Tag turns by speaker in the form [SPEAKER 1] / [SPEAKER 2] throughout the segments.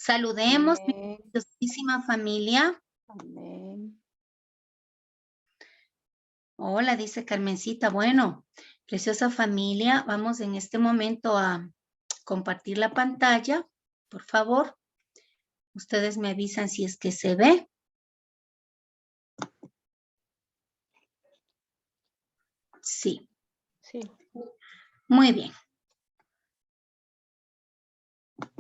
[SPEAKER 1] Saludemos, mi
[SPEAKER 2] Amén.
[SPEAKER 1] preciosísima familia.
[SPEAKER 2] Amén.
[SPEAKER 1] Hola, dice Carmencita. Bueno, preciosa familia, vamos en este momento a compartir la pantalla. Por favor, ustedes me avisan si es que se ve. Sí,
[SPEAKER 2] Sí.
[SPEAKER 1] muy bien.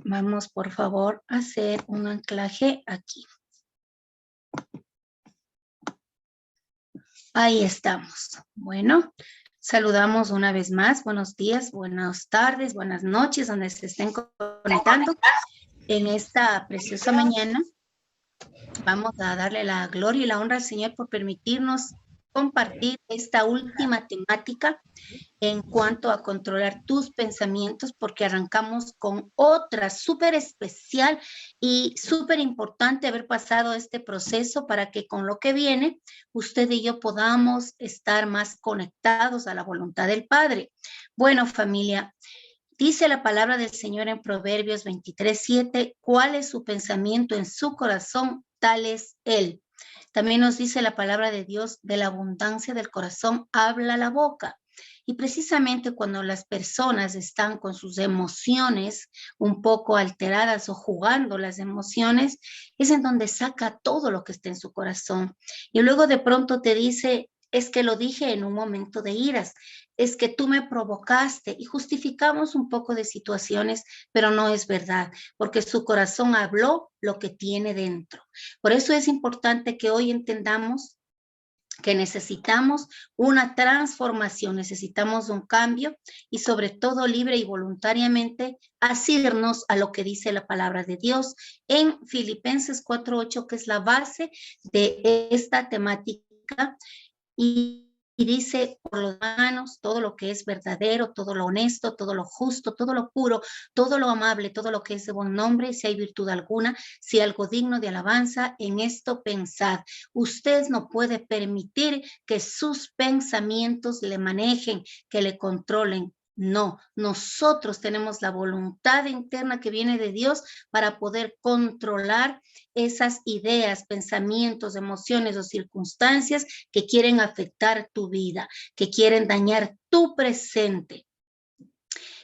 [SPEAKER 1] Vamos, por favor, a hacer un anclaje aquí. Ahí estamos. Bueno, saludamos una vez más. Buenos días, buenas tardes, buenas noches, donde se estén conectando. En esta preciosa mañana vamos a darle la gloria y la honra al Señor por permitirnos compartir esta última temática en cuanto a controlar tus pensamientos, porque arrancamos con otra súper especial y súper importante haber pasado este proceso para que con lo que viene, usted y yo podamos estar más conectados a la voluntad del Padre. Bueno, familia, dice la palabra del Señor en Proverbios 23:7, ¿cuál es su pensamiento en su corazón? Tal es Él. También nos dice la palabra de Dios, de la abundancia del corazón habla la boca. Y precisamente cuando las personas están con sus emociones un poco alteradas o jugando las emociones, es en donde saca todo lo que está en su corazón. Y luego de pronto te dice, es que lo dije en un momento de iras, es que tú me provocaste, y justificamos un poco de situaciones, pero no es verdad, porque su corazón habló lo que tiene dentro. Por eso es importante que hoy entendamos que necesitamos una transformación, necesitamos un cambio y sobre todo libre y voluntariamente asirnos a lo que dice la palabra de Dios en Filipenses 4:8, que es la base de esta temática. Y dice, por los manos, todo lo que es verdadero, todo lo honesto, todo lo justo, todo lo puro, todo lo amable, todo lo que es de buen nombre, si hay virtud alguna, si algo digno de alabanza, en esto pensad. Usted no puede permitir que sus pensamientos le manejen, que le controlen. No, nosotros tenemos la voluntad interna que viene de Dios para poder controlar esas ideas, pensamientos, emociones o circunstancias que quieren afectar tu vida, que quieren dañar tu presente.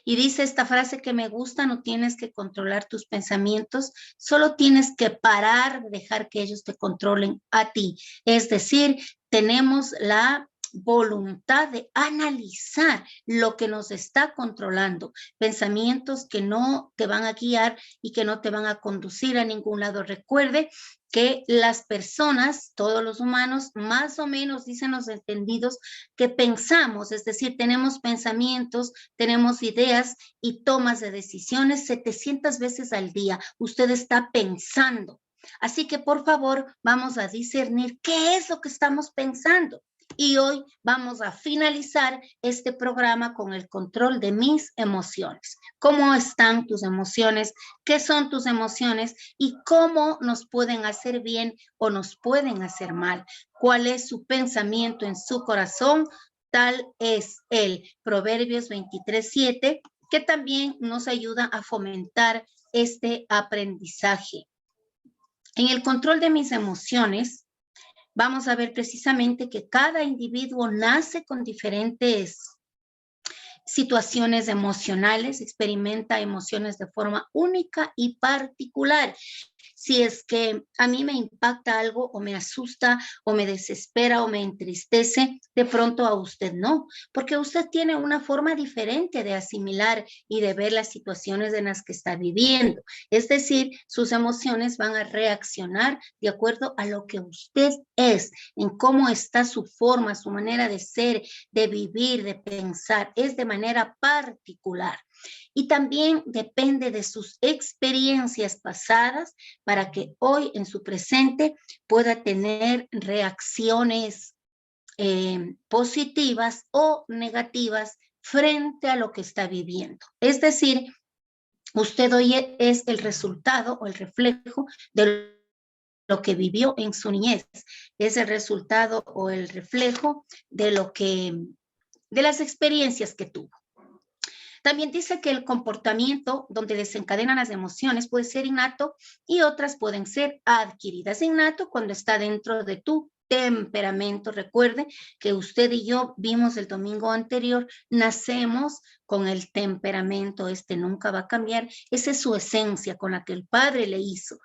[SPEAKER 1] Y dice esta frase que me gusta, no tienes que controlar tus pensamientos, solo tienes que parar de dejar que ellos te controlen a ti. Es decir, tenemos la voluntad de analizar lo que nos está controlando, pensamientos que no te van a guiar y que no te van a conducir a ningún lado. Recuerde que las personas, todos los humanos, más o menos dicen los entendidos que pensamos, es decir, tenemos pensamientos, tenemos ideas y tomas de decisiones 700 veces al día. Usted está pensando. Así que por favor, vamos a discernir qué es lo que estamos pensando. Y hoy vamos a finalizar este programa con el control de mis emociones. ¿Cómo están tus emociones? ¿Qué son tus emociones? ¿Y cómo nos pueden hacer bien o nos pueden hacer mal? ¿Cuál es su pensamiento en su corazón? Tal es Él. Proverbios 23:7, que también nos ayuda a fomentar este aprendizaje. En el control de mis emociones, vamos a ver precisamente que cada individuo nace con diferentes situaciones emocionales, experimenta emociones de forma única y particular. Si es que a mí me impacta algo o me asusta o me desespera o me entristece, de pronto a usted no, porque usted tiene una forma diferente de asimilar y de ver las situaciones en las que está viviendo. Es decir, sus emociones van a reaccionar de acuerdo a lo que usted es, en cómo está su forma, su manera de ser, de vivir, de pensar, es de manera particular. Y también depende de sus experiencias pasadas para que hoy en su presente pueda tener reacciones positivas o negativas frente a lo que está viviendo. Es decir, usted hoy es el resultado o el reflejo de lo que vivió en su niñez, es el resultado o el reflejo de lo que, de las experiencias que tuvo. También dice que el comportamiento donde desencadenan las emociones puede ser innato y otras pueden ser adquiridas. Innato cuando está dentro de tu temperamento. Recuerde que usted y yo vimos el domingo anterior, nacemos con el temperamento, este nunca va a cambiar, esa es su esencia con la que el Padre le hizo,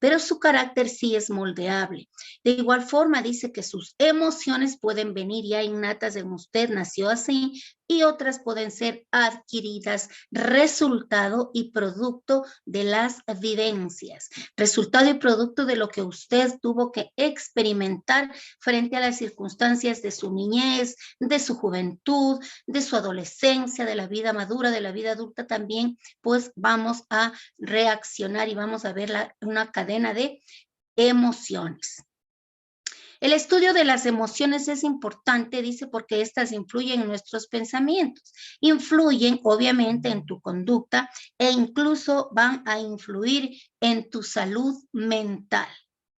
[SPEAKER 1] pero su carácter sí es moldeable. De igual forma dice que sus emociones pueden venir ya innatas en usted, nació así, y otras pueden ser adquiridas, resultado y producto de las vivencias, resultado y producto de lo que usted tuvo que experimentar frente a las circunstancias de su niñez, de su juventud, de su adolescencia, de la vida madura, de la vida adulta también, pues vamos a reaccionar y vamos a ver una cadena de emociones. El estudio de las emociones es importante, dice, porque estas influyen en nuestros pensamientos, influyen obviamente en tu conducta e incluso van a influir en tu salud mental.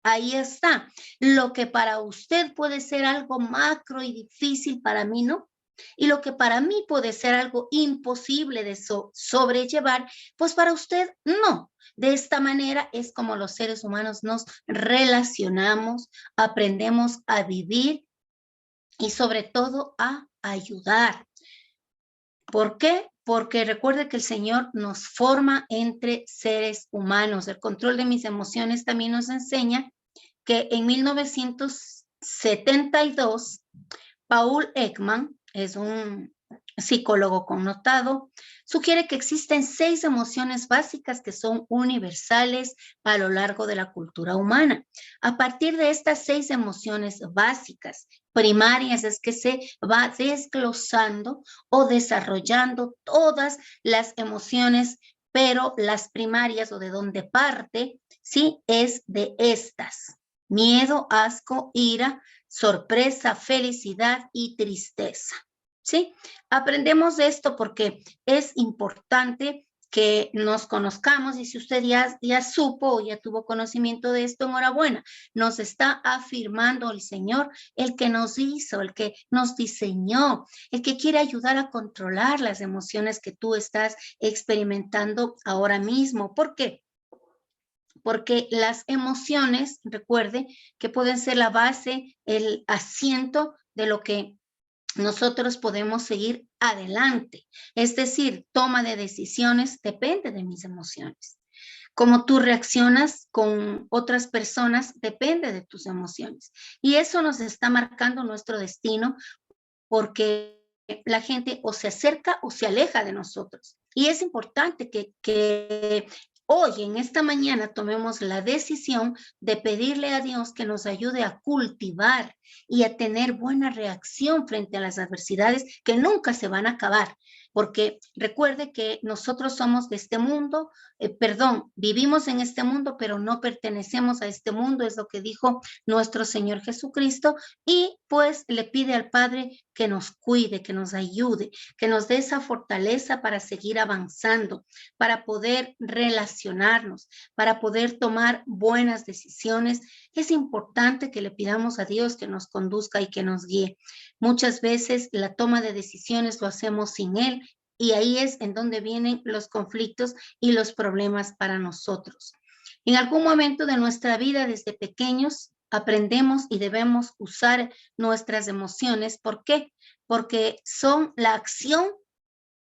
[SPEAKER 1] Ahí está. Lo que para usted puede ser algo macro y difícil, para mí no. Y lo que para mí puede ser algo imposible de sobrellevar, pues para usted no. De esta manera es como los seres humanos nos relacionamos, aprendemos a vivir y sobre todo a ayudar. ¿Por qué? Porque recuerde que el Señor nos forma entre seres humanos. El control de mis emociones también nos enseña que en 1972, Paul Ekman, es un psicólogo connotado, sugiere que existen 6 emociones básicas que son universales a lo largo de la cultura humana. A partir de estas 6 emociones básicas, primarias, es que se va desglosando o desarrollando todas las emociones, pero las primarias o de donde parte, sí, es de estas: miedo, asco, ira, sorpresa, felicidad y tristeza. ¿Sí? Aprendemos de esto porque es importante que nos conozcamos, y si usted ya supo o ya tuvo conocimiento de esto, enhorabuena. Nos está afirmando el Señor, el que nos hizo, el que nos diseñó, el que quiere ayudar a controlar las emociones que tú estás experimentando ahora mismo. ¿Por qué? Porque las emociones, recuerde, que pueden ser la base, el asiento de lo que nosotros podemos seguir adelante. Es decir, toma de decisiones depende de mis emociones. Cómo tú reaccionas con otras personas depende de tus emociones. Y eso nos está marcando nuestro destino, porque la gente o se acerca o se aleja de nosotros. Y es importante que hoy, en esta mañana, tomemos la decisión de pedirle a Dios que nos ayude a cultivar y a tener buena reacción frente a las adversidades que nunca se van a acabar. Porque recuerde que nosotros somos de este mundo, vivimos en este mundo, pero no pertenecemos a este mundo, es lo que dijo nuestro Señor Jesucristo, y pues le pide al Padre que nos cuide, que nos ayude, que nos dé esa fortaleza para seguir avanzando, para poder relacionarnos, para poder tomar buenas decisiones. Es importante que le pidamos a Dios que nos conduzca y que nos guíe. Muchas veces la toma de decisiones lo hacemos sin Él, y ahí es en donde vienen los conflictos y los problemas para nosotros. En algún momento de nuestra vida, desde pequeños, aprendemos y debemos usar nuestras emociones. ¿Por qué? Porque son la acción,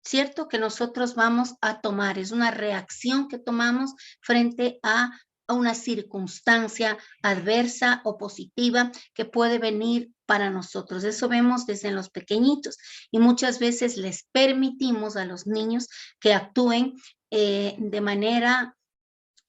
[SPEAKER 1] ¿cierto?, que nosotros vamos a tomar. Es una reacción que tomamos frente a una circunstancia adversa o positiva que puede venir para nosotros. Eso vemos desde los pequeñitos, y muchas veces les permitimos a los niños que actúen de manera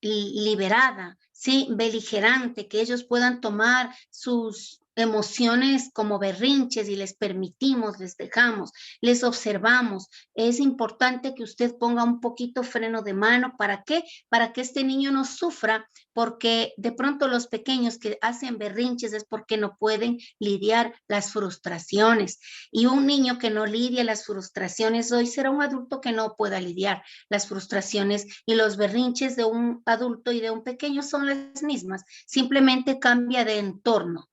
[SPEAKER 1] liberada, ¿sí?, beligerante, que ellos puedan tomar sus emociones como berrinches, y les permitimos, les dejamos, les observamos. Es importante que usted ponga un poquito freno de mano. ¿Para qué? Para que este niño no sufra, porque de pronto los pequeños que hacen berrinches es porque no pueden lidiar las frustraciones, y un niño que no lidia las frustraciones hoy será un adulto que no pueda lidiar las frustraciones, y los berrinches de un adulto y de un pequeño son las mismas, simplemente cambia de entorno.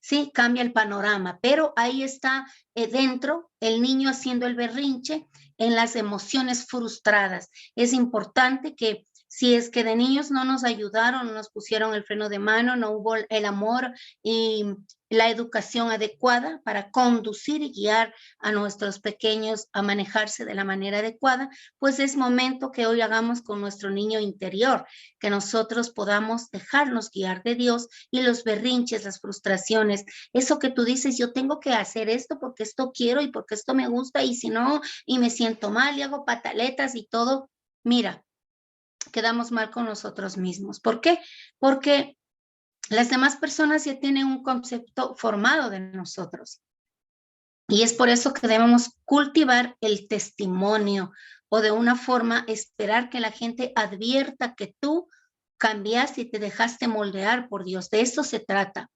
[SPEAKER 1] Sí, cambia el panorama, pero ahí está dentro el niño haciendo el berrinche en las emociones frustradas. Es importante que si es que de niños no nos ayudaron, no nos pusieron el freno de mano, no hubo el amor y la educación adecuada para conducir y guiar a nuestros pequeños a manejarse de la manera adecuada, pues es momento que hoy hagamos con nuestro niño interior, que nosotros podamos dejarnos guiar de Dios y los berrinches, las frustraciones, eso que tú dices, yo tengo que hacer esto porque esto quiero y porque esto me gusta y si no, y me siento mal y hago pataletas y todo. Mira, quedamos mal con nosotros mismos. ¿Por qué? Porque las demás personas ya tienen un concepto formado de nosotros. Y es por eso que debemos cultivar el testimonio o de una forma esperar que la gente advierta que tú cambiaste y te dejaste moldear por Dios. De eso se trata.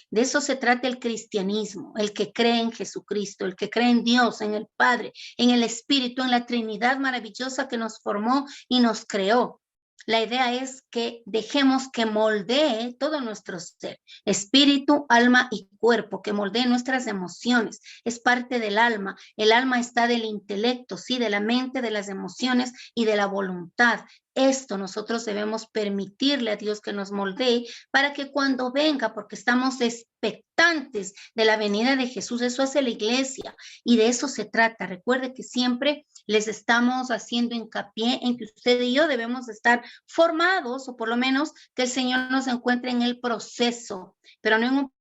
[SPEAKER 1] De eso se trata el cristianismo, el que cree en Jesucristo, el que cree en Dios, en el Padre, en el Espíritu, en la Trinidad maravillosa que nos formó y nos creó. La idea es que dejemos que moldee todo nuestro ser, espíritu, alma y cuerpo, que moldee nuestras emociones. Es parte del alma. El alma está del intelecto, sí, de la mente, de las emociones y de la voluntad. Esto nosotros debemos permitirle a Dios que nos moldee para que cuando venga, porque estamos expectantes de la venida de Jesús, eso hace la iglesia y de eso se trata. Recuerde que siempre les estamos haciendo hincapié en que usted y yo debemos estar formados o por lo menos que el Señor nos encuentre en el proceso, pero no en un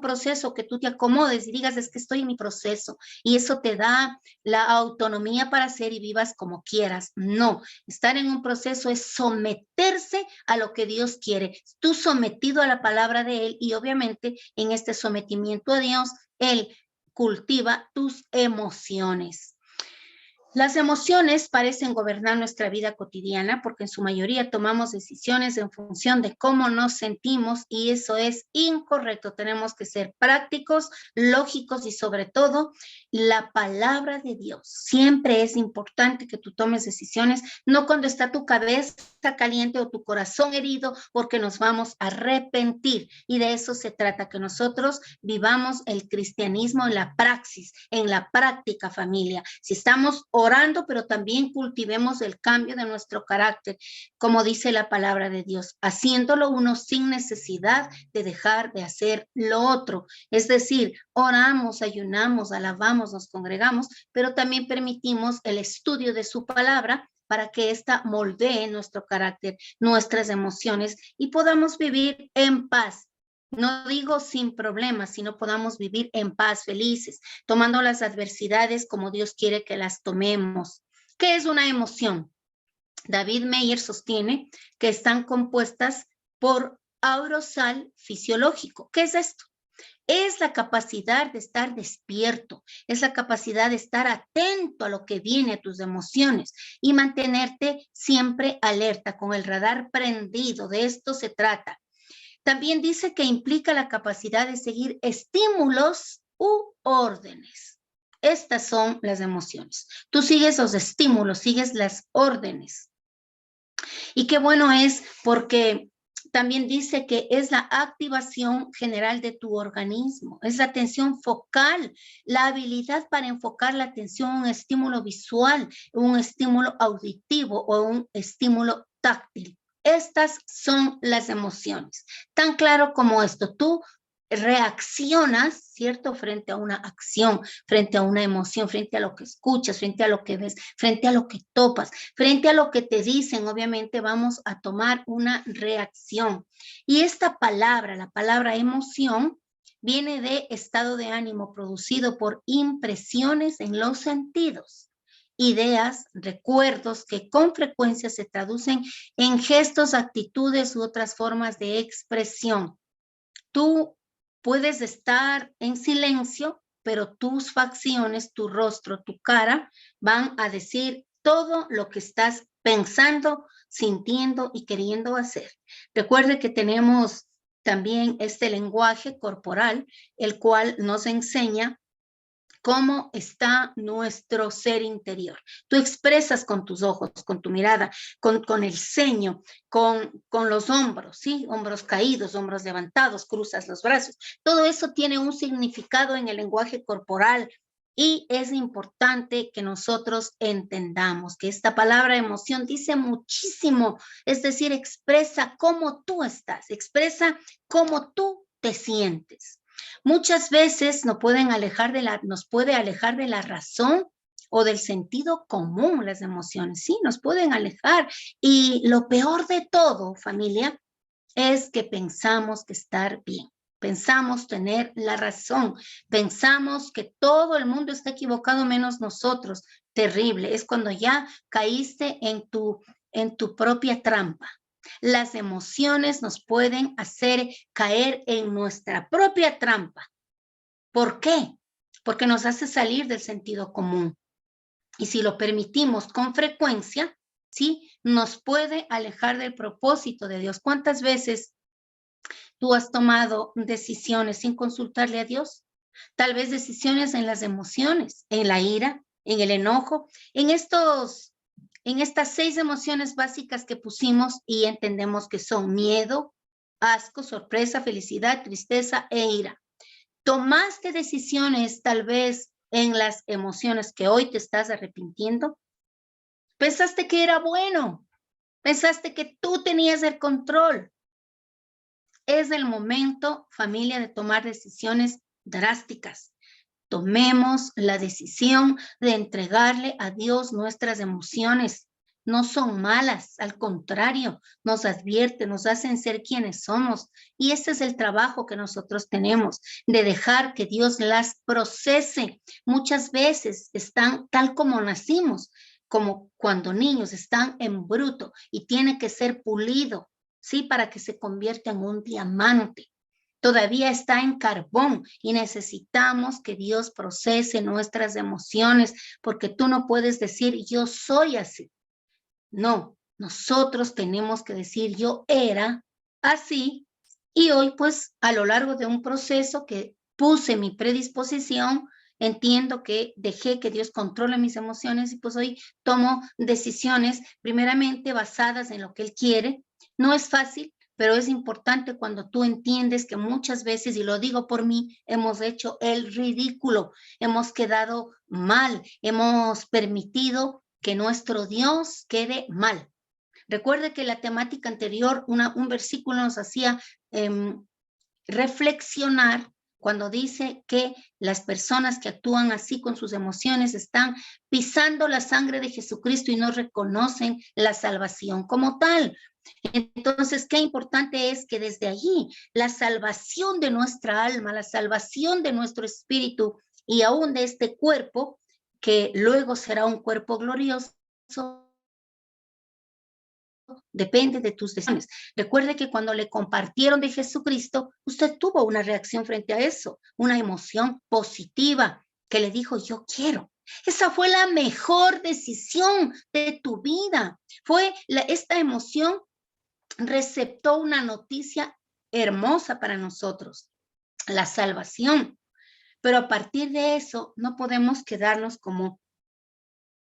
[SPEAKER 1] proceso que tú te acomodes y digas es que estoy en mi proceso y eso te da la autonomía para hacer y vivas como quieras. No, estar en un proceso es someterse a lo que Dios quiere. Tú sometido a la palabra de Él y obviamente en este sometimiento a Dios, Él cultiva tus emociones. Las emociones parecen gobernar nuestra vida cotidiana porque en su mayoría tomamos decisiones en función de cómo nos sentimos y eso es incorrecto. Tenemos que ser prácticos, lógicos y sobre todo la palabra de Dios. Siempre es importante que tú tomes decisiones, no cuando está tu cabeza caliente o tu corazón herido porque nos vamos a arrepentir y de eso se trata, que nosotros vivamos el cristianismo en la praxis, en la práctica, familia. Si estamos orando, pero también cultivemos el cambio de nuestro carácter, como dice la palabra de Dios, haciéndolo uno sin necesidad de dejar de hacer lo otro. Es decir, oramos, ayunamos, alabamos, nos congregamos, pero también permitimos el estudio de su palabra para que ésta moldee nuestro carácter, nuestras emociones y podamos vivir en paz. No digo sin problemas, sino podamos vivir en paz, felices, tomando las adversidades como Dios quiere que las tomemos. ¿Qué es una emoción? David Meyer sostiene que están compuestas por aurosal fisiológico. ¿Qué es esto? Es la capacidad de estar despierto, es la capacidad de estar atento a lo que viene a tus emociones y mantenerte siempre alerta, con el radar prendido. De esto se trata. También dice que implica la capacidad de seguir estímulos u órdenes. Estas son las emociones. Tú sigues los estímulos, sigues las órdenes. Y qué bueno es porque también dice que es la activación general de tu organismo, es la atención focal, la habilidad para enfocar la atención a un estímulo visual, un estímulo auditivo o un estímulo táctil. Estas son las emociones. Tan claro como esto, tú reaccionas, ¿cierto? Frente a una acción, frente a una emoción, frente a lo que escuchas, frente a lo que ves, frente a lo que topas, frente a lo que te dicen, obviamente vamos a tomar una reacción. Y esta palabra, la palabra emoción, viene de estado de ánimo producido por impresiones en los sentidos, ideas, recuerdos que con frecuencia se traducen en gestos, actitudes u otras formas de expresión. Tú puedes estar en silencio, pero tus facciones, tu rostro, tu cara van a decir todo lo que estás pensando, sintiendo y queriendo hacer. Recuerde que tenemos también este lenguaje corporal, el cual nos enseña cómo está nuestro ser interior. Tú expresas con tus ojos, con tu mirada, con el ceño, con los hombros, ¿sí? Hombros caídos, hombros levantados, cruzas los brazos. Todo eso tiene un significado en el lenguaje corporal. Y es importante que nosotros entendamos que esta palabra emoción dice muchísimo, es decir, expresa cómo tú estás, expresa cómo tú te sientes. Muchas veces nos puede alejar de la razón o del sentido común las emociones, sí, nos pueden alejar. Y lo peor de todo, familia, es que pensamos que estar bien. Pensamos tener la razón. Pensamos que todo el mundo está equivocado menos nosotros. Terrible. Es cuando ya caíste en tu propia trampa. Las emociones nos pueden hacer caer en nuestra propia trampa. ¿Por qué? Porque nos hace salir del sentido común. Y si lo permitimos con frecuencia, ¿sí? Nos puede alejar del propósito de Dios. ¿Cuántas veces tú has tomado decisiones sin consultarle a Dios? Tal vez decisiones en las emociones, en la ira, en el enojo, en estas 6 emociones básicas que pusimos y entendemos que son miedo, asco, sorpresa, felicidad, tristeza e ira. ¿Tomaste decisiones tal vez en las emociones que hoy te estás arrepintiendo? ¿Pensaste que era bueno? ¿Pensaste que tú tenías el control? Es el momento, familia, de tomar decisiones drásticas. Tomemos la decisión de entregarle a Dios nuestras emociones. No son malas, al contrario, nos advierten, nos hacen ser quienes somos. Y ese es el trabajo que nosotros tenemos, de dejar que Dios las procese. Muchas veces están tal como nacimos, como cuando niños están en bruto y tiene que ser pulido, ¿sí? Para que se convierta en un diamante. Todavía está en carbón y necesitamos que Dios procese nuestras emociones, porque tú no puedes decir yo soy así. No, nosotros tenemos que decir yo era así y hoy pues a lo largo de un proceso que puse mi predisposición, entiendo que dejé que Dios controle mis emociones y pues hoy tomo decisiones primeramente basadas en lo que Él quiere. No es fácil, pero es importante cuando tú entiendes que muchas veces, y lo digo por mí, hemos hecho el ridículo, hemos quedado mal, hemos permitido que nuestro Dios quede mal. Recuerde que la temática anterior, un versículo nos hacía reflexionar cuando dice que las personas que actúan así con sus emociones están pisando la sangre de Jesucristo y no reconocen la salvación como tal. Entonces, qué importante es que desde allí la salvación de nuestra alma, la salvación de nuestro espíritu y aún de este cuerpo, que luego será un cuerpo glorioso, depende de tus decisiones. Recuerde que cuando le compartieron de Jesucristo, usted tuvo una reacción frente a eso, una emoción positiva que le dijo, yo quiero. Esa fue la mejor decisión de tu vida. Esta emoción receptó una noticia hermosa para nosotros, la salvación. Pero a partir de eso, no podemos quedarnos como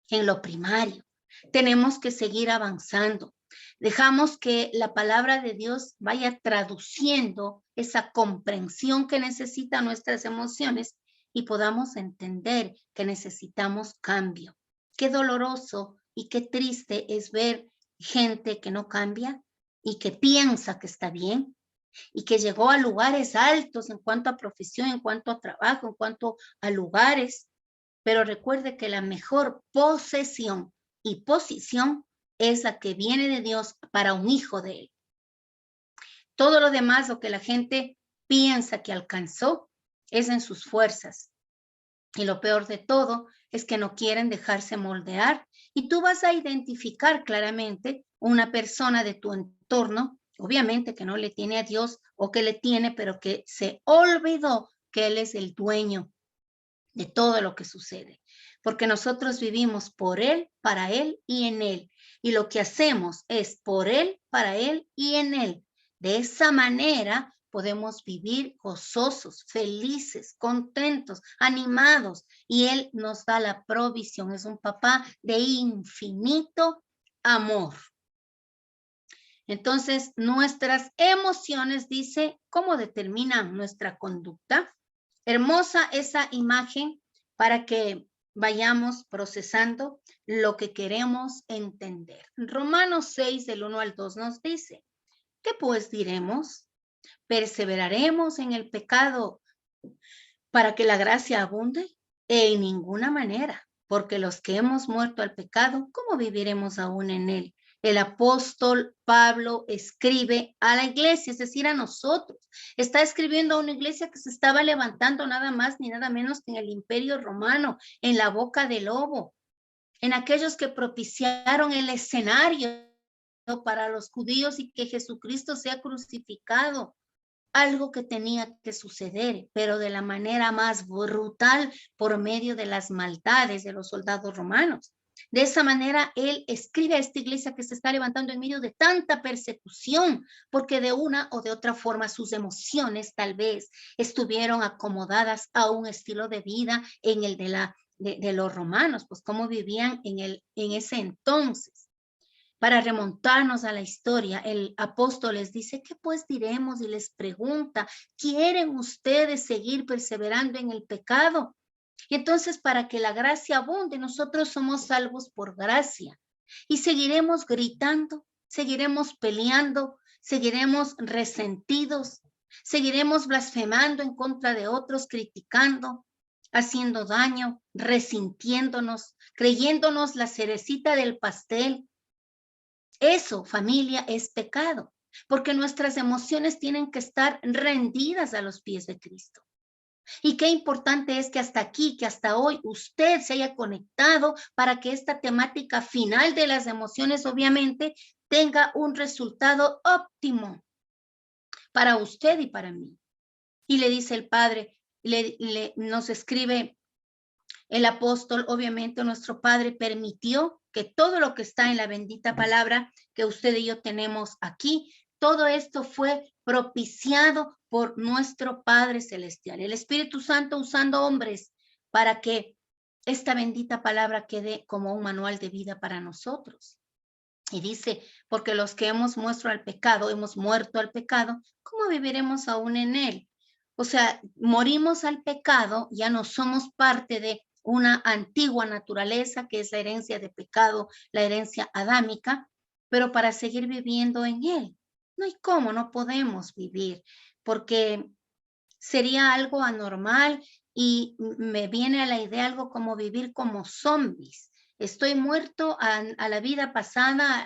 [SPEAKER 1] en lo primario. Tenemos que seguir avanzando. Dejamos que la palabra de Dios vaya traduciendo esa comprensión que necesitan nuestras emociones y podamos entender que necesitamos cambio. Qué doloroso y qué triste es ver gente que no cambia y que piensa que está bien y que llegó a lugares altos en cuanto a profesión, en cuanto a trabajo, en cuanto a lugares. Pero recuerde que la mejor posesión y posición es la que viene de Dios para un hijo de Él. Todo lo demás, lo que la gente piensa que alcanzó, es en sus fuerzas. Y lo peor de todo es que no quieren dejarse moldear. Y tú vas a identificar claramente una persona de tu entorno, obviamente que no le tiene a Dios o que le tiene, pero que se olvidó que Él es el dueño de todo lo que sucede, porque nosotros vivimos por Él, para Él y en Él. Y lo que hacemos es por Él, para Él y en Él. De esa manera podemos vivir gozosos, felices, contentos, animados. Y Él nos da la provisión. Es un papá de infinito amor. Entonces, nuestras emociones, dice, ¿cómo determinan nuestra conducta? Hermosa esa imagen para que vayamos procesando lo que queremos entender. Romanos 6, del 1 al 2 nos dice, ¿qué pues diremos? ¿Perseveraremos en el pecado para que la gracia abunde? En ninguna manera, porque los que hemos muerto al pecado, ¿cómo viviremos aún en él? El apóstol Pablo escribe a la iglesia, es decir, a nosotros. Está escribiendo a una iglesia que se estaba levantando nada más ni nada menos que en el Imperio Romano, en la boca del lobo, en aquellos que propiciaron el escenario para los judíos y que Jesucristo sea crucificado. Algo que tenía que suceder, pero de la manera más brutal por medio de las maldades de los soldados romanos. De esa manera, él escribe a esta iglesia que se está levantando en medio de tanta persecución, porque de una o de otra forma sus emociones tal vez estuvieron acomodadas a un estilo de vida en el de los romanos, pues cómo vivían en ese entonces. Para remontarnos a la historia, el apóstol les dice, ¿qué pues diremos? Y les pregunta, ¿quieren ustedes seguir perseverando en el pecado? Y entonces, para que la gracia abunde, nosotros somos salvos por gracia. Y seguiremos gritando, seguiremos peleando, seguiremos resentidos, seguiremos blasfemando en contra de otros, criticando, haciendo daño, resintiéndonos, creyéndonos la cerecita del pastel. Eso, familia, es pecado, porque nuestras emociones tienen que estar rendidas a los pies de Cristo. Y qué importante es que hasta aquí, que hasta hoy usted se haya conectado para que esta temática final de las emociones obviamente tenga un resultado óptimo para usted y para mí. Y le dice el Padre, nos escribe el apóstol, obviamente nuestro Padre permitió que todo lo que está en la bendita palabra que usted y yo tenemos aquí, todo esto fue propiciado por nuestro Padre Celestial. El Espíritu Santo usando hombres para que esta bendita palabra quede como un manual de vida para nosotros. Y dice, porque los que hemos muerto al pecado, ¿cómo viviremos aún en él? O sea, morimos al pecado, ya no somos parte de una antigua naturaleza que es la herencia de pecado, la herencia adámica, pero para seguir viviendo en él. No hay cómo, no podemos vivir, porque sería algo anormal y me viene a la idea algo como vivir como zombies. Estoy muerto a la vida pasada,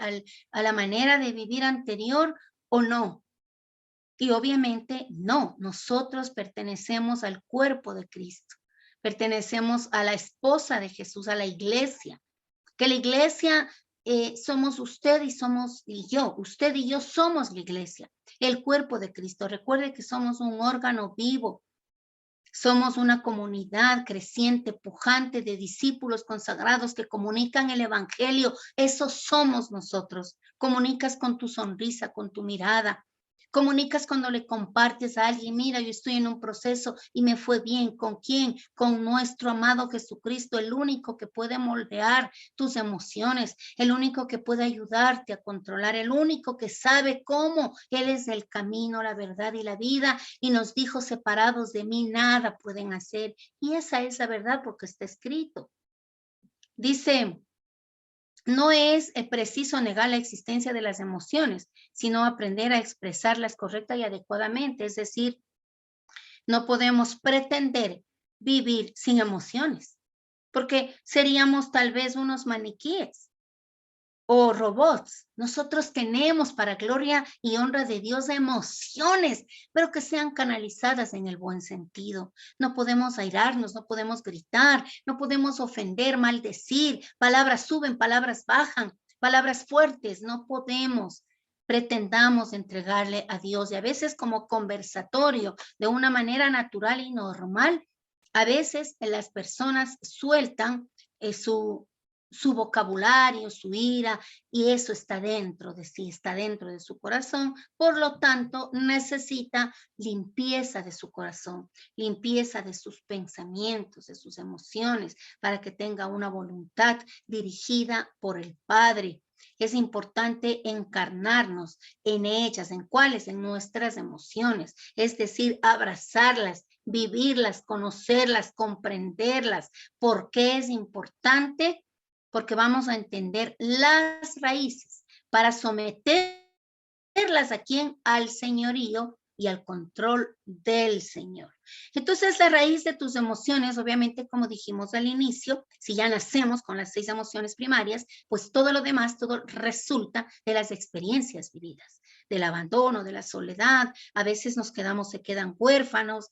[SPEAKER 1] a la manera de vivir anterior o no. Y obviamente no, nosotros pertenecemos al cuerpo de Cristo, pertenecemos a la esposa de Jesús, a la iglesia, que la iglesia somos usted y yo, usted y yo somos la iglesia, el cuerpo de Cristo. Recuerde que somos un órgano vivo, somos una comunidad creciente, pujante de discípulos consagrados que comunican el evangelio. Eso somos nosotros. Comunicas con tu sonrisa, con tu mirada. Comunicas cuando le compartes a alguien, mira, yo estoy en un proceso y me fue bien. ¿Con quién? Con nuestro amado Jesucristo, el único que puede moldear tus emociones, el único que puede ayudarte a controlar, el único que sabe cómo. Él es el camino, la verdad y la vida, y nos dijo, separados de mí nada pueden hacer. Y esa es la verdad porque está escrito. Dice, no es preciso negar la existencia de las emociones, sino aprender a expresarlas correcta y adecuadamente. Es decir, no podemos pretender vivir sin emociones, porque seríamos tal vez unos maniquíes o robots. Nosotros tenemos, para gloria y honra de Dios, emociones, pero que sean canalizadas en el buen sentido. No podemos airarnos, no podemos gritar, no podemos ofender, maldecir. Palabras suben, palabras bajan, palabras fuertes. No podemos. Pretendamos entregarle a Dios, y a veces como conversatorio, de una manera natural y normal. A veces las personas sueltan su vocabulario, su ira, y eso está dentro de sí, está dentro de su corazón. Por lo tanto, necesita limpieza de su corazón, limpieza de sus pensamientos, de sus emociones, para que tenga una voluntad dirigida por el Padre. es importante encarnarnos en ellas. ¿En cuáles? En nuestras emociones. Es decir, abrazarlas, vivirlas, conocerlas, comprenderlas. ¿Por qué es importante? Porque vamos a entender las raíces para someterlas a quién, al señorío y al control del Señor. Entonces, la raíz de tus emociones, obviamente, como dijimos al inicio, si ya nacemos con las 6 emociones primarias, pues todo lo demás, todo resulta de las experiencias vividas, del abandono, de la soledad. A veces se quedan huérfanos,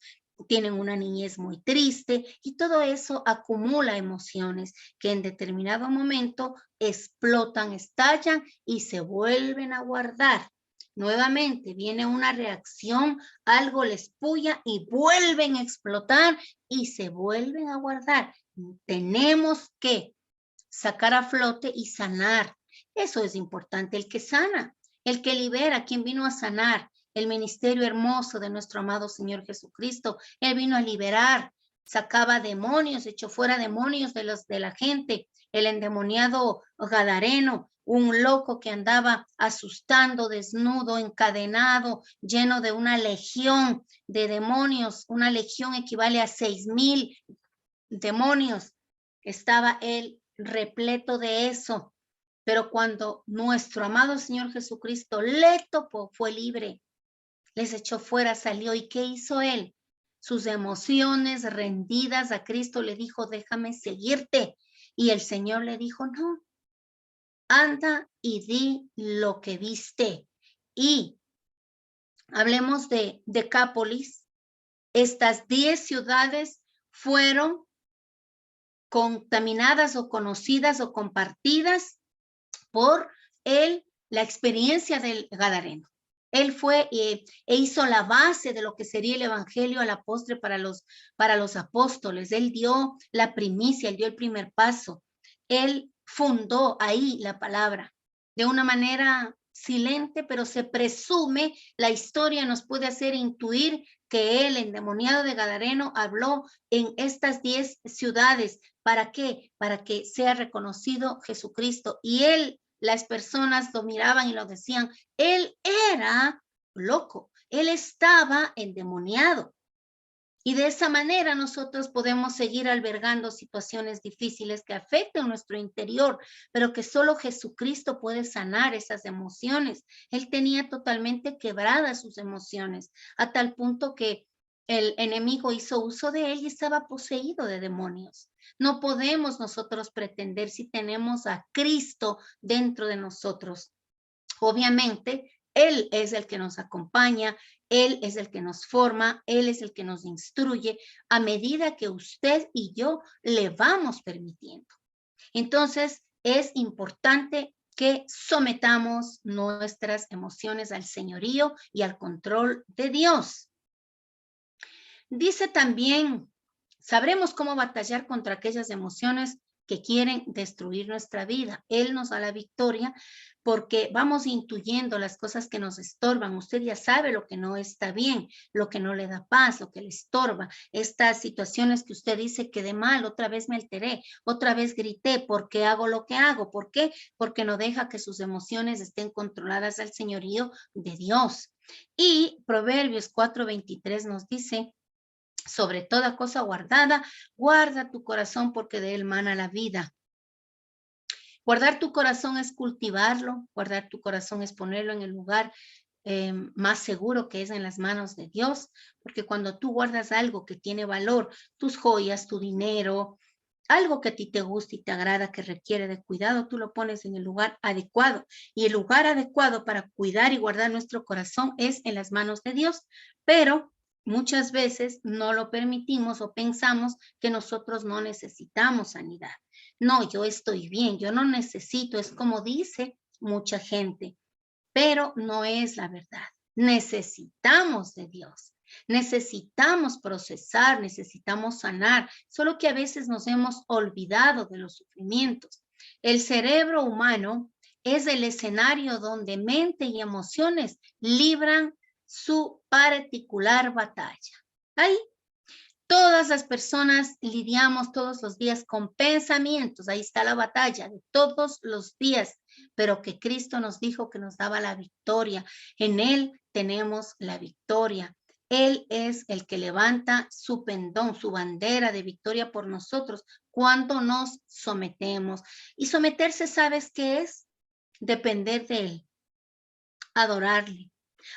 [SPEAKER 1] tienen una niñez muy triste y todo eso acumula emociones que en determinado momento explotan, estallan y se vuelven a guardar. Nuevamente viene una reacción, algo les puya y vuelven a explotar y se vuelven a guardar. Tenemos que sacar a flote y sanar. Eso es importante, el que sana, el que libera, quien vino a sanar. El ministerio hermoso de nuestro amado Señor Jesucristo. Él vino a liberar, sacaba demonios, echó fuera demonios de la gente. El endemoniado Gadareno, un loco que andaba asustando, desnudo, encadenado, lleno de una legión de demonios. Una legión equivale a 6,000 demonios. Estaba él repleto de eso. Pero cuando nuestro amado Señor Jesucristo le topó, fue libre. Les echó fuera, salió. ¿Y qué hizo él? Sus emociones rendidas a Cristo le dijo, déjame seguirte. Y el Señor le dijo, no, anda y di lo que viste. Y hablemos de Decápolis. Estas 10 ciudades fueron contaminadas o conocidas o compartidas por la experiencia del Gadareno. Él fue e hizo la base de lo que sería el evangelio a la postre para los apóstoles. Él dio la primicia, él dio el primer paso. Él fundó ahí la palabra de una manera silente, pero se presume, la historia nos puede hacer intuir que el endemoniado de Gadareno habló en estas 10 ciudades. ¿Para qué? Para que sea reconocido Jesucristo. Y él, las personas lo miraban y lo decían, él era loco, él estaba endemoniado. Y de esa manera nosotros podemos seguir albergando situaciones difíciles que afecten nuestro interior, pero que solo Jesucristo puede sanar esas emociones. Él tenía totalmente quebradas sus emociones, a tal punto que el enemigo hizo uso de él y estaba poseído de demonios. No podemos nosotros pretender, si tenemos a Cristo dentro de nosotros. Obviamente, Él es el que nos acompaña, Él es el que nos forma, Él es el que nos instruye a medida que usted y yo le vamos permitiendo. Entonces, es importante que sometamos nuestras emociones al señorío y al control de Dios. Dice también, sabremos cómo batallar contra aquellas emociones que quieren destruir nuestra vida. Él nos da la victoria porque vamos intuyendo las cosas que nos estorban. Usted ya sabe lo que no está bien, lo que no le da paz, lo que le estorba. Estas situaciones que usted dice que de mal, otra vez me alteré, otra vez grité, ¿por qué hago lo que hago? ¿Por qué? Porque no deja que sus emociones estén controladas al señorío de Dios. Y Proverbios 4:23 nos dice, sobre toda cosa guardada, guarda tu corazón porque de él mana la vida. Guardar tu corazón es cultivarlo, guardar tu corazón es ponerlo en el lugar más seguro, que es en las manos de Dios, porque cuando tú guardas algo que tiene valor, tus joyas, tu dinero, algo que a ti te gusta y te agrada, que requiere de cuidado, tú lo pones en el lugar adecuado. Y el lugar adecuado para cuidar y guardar nuestro corazón es en las manos de Dios, pero muchas veces no lo permitimos o pensamos que nosotros no necesitamos sanidad. No, yo estoy bien, yo no necesito, es como dice mucha gente, pero no es la verdad. Necesitamos de Dios, necesitamos procesar, necesitamos sanar, solo que a veces nos hemos olvidado de los sufrimientos. El cerebro humano es el escenario donde mente y emociones libran su particular batalla. Ahí todas las personas lidiamos todos los días con pensamientos. Ahí está la batalla de todos los días. pero que Cristo nos dijo que nos daba la victoria. En Él tenemos la victoria. Él es el que levanta su pendón, su bandera de victoria por nosotros cuando nos sometemos. Y someterse, ¿sabes qué es? Depender de Él, adorarle.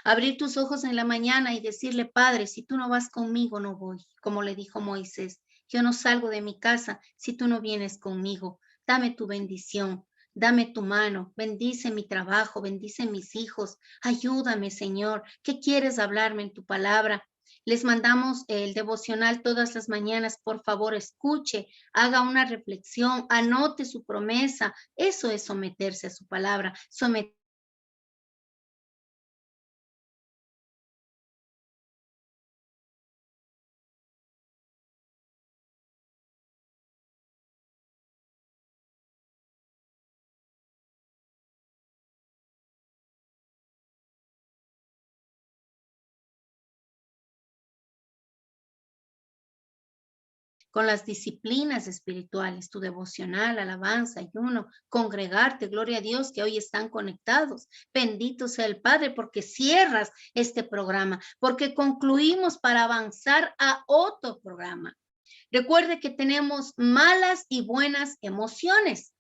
[SPEAKER 1] Abrir tus ojos en la mañana y decirle, Padre, si tú no vas conmigo, no voy. Como le dijo Moisés, yo no salgo de mi casa si tú no vienes conmigo. Dame tu bendición, dame tu mano, bendice mi trabajo, bendice mis hijos. Ayúdame, Señor. ¿Qué quieres hablarme en tu palabra? Les mandamos el devocional todas las mañanas. Por favor, escuche, haga una reflexión, anote su promesa. Eso es someterse a su palabra, someterse con las disciplinas espirituales, tu devocional, alabanza, ayuno, congregarte, gloria a Dios que hoy están conectados. Bendito sea el Padre porque cierras este programa, porque concluimos para avanzar a otro programa. Recuerde que tenemos malas y buenas emociones.